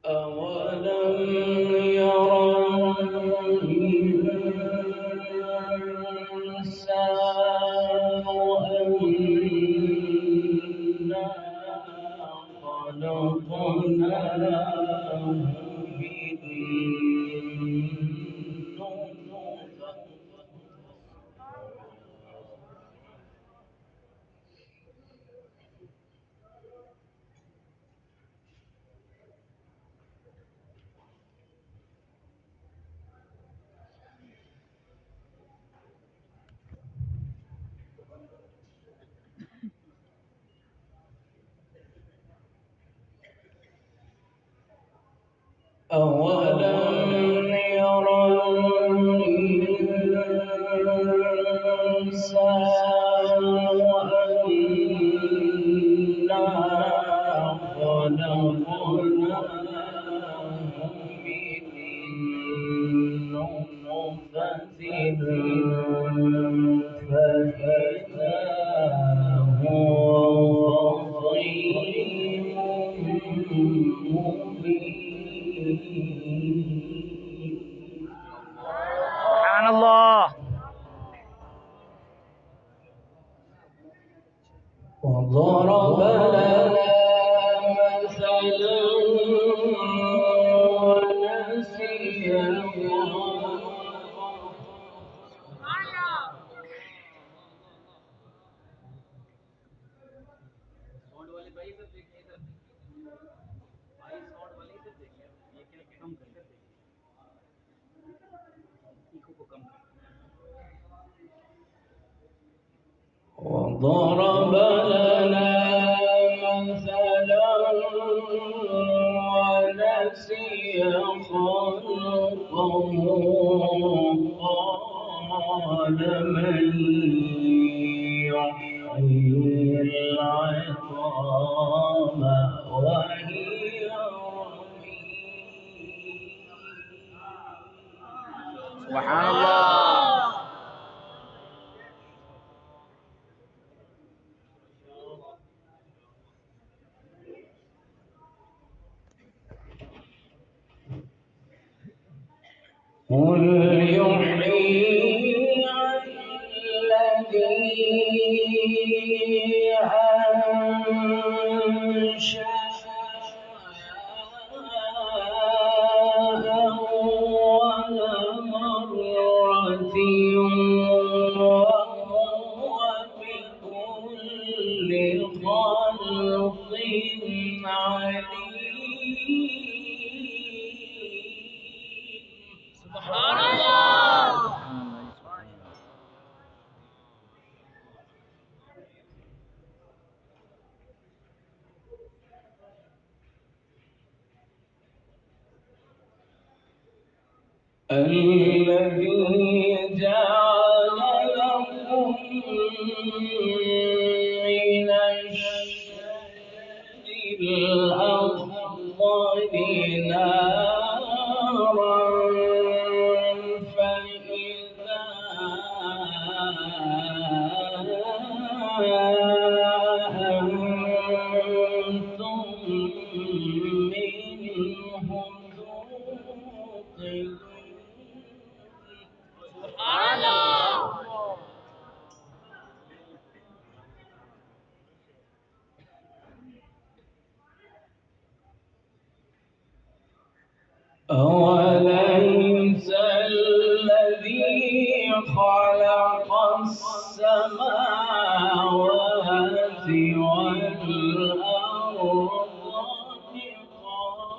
أولم يروا الإنسان أنا خلقناه من نطفة أولم يروا الإنسان أنا خلقناه من نطفة فإذا هو خصيم مبين سبحان الله. وضرب لنا مثلا ونسي وضرب لنا مثلا ونسي خلقه قال من يحيي العظام وهي رميم سبحان الله. قل يحيي الذي أنشأها أول مرة وهو بكل خلق عليم سبحان الله. الذي جعل لكم من الشجر الأخضر نارا فإذا أنتم منه توقدون سبحان الله. أوليس الذي خلق السماوات والأرض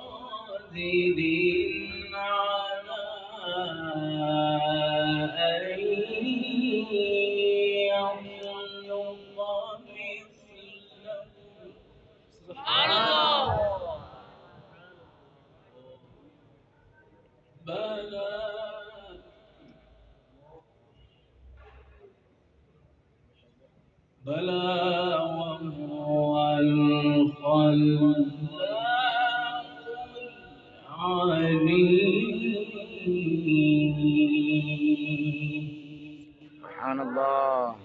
بقادر على أن يخلق مثلهم سبحان الله. بلى بلى وهو الخلاق العليم سبحان الله.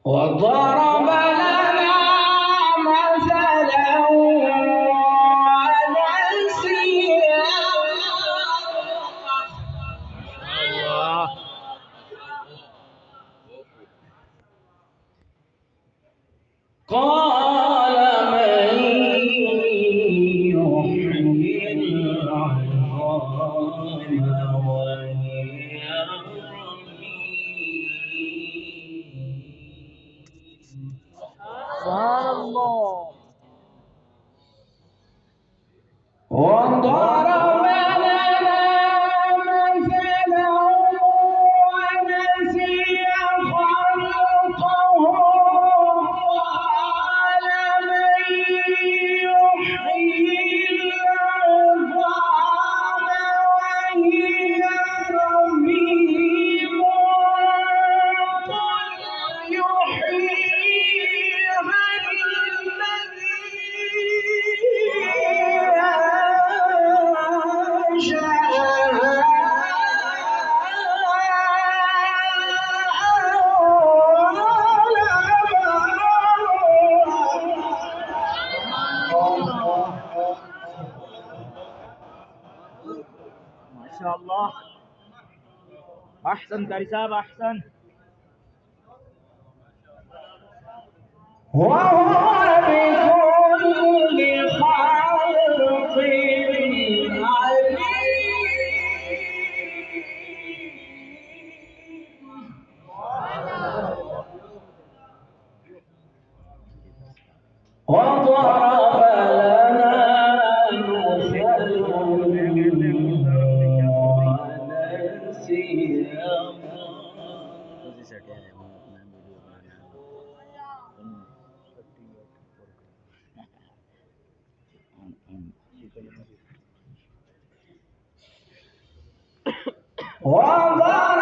وضرب لنا مثلا ونسي الله. قال من يحيي العظام وهي رميم سبحان الله. وضرب لنا مثلا ونسي خلقه قال من يحيي العظام وهي رميم قل يحييها ما شاء الله. أحسن كرساب أحسن. وهو بكل خلق عليم وضرب لنا مثلا ونسي وضرب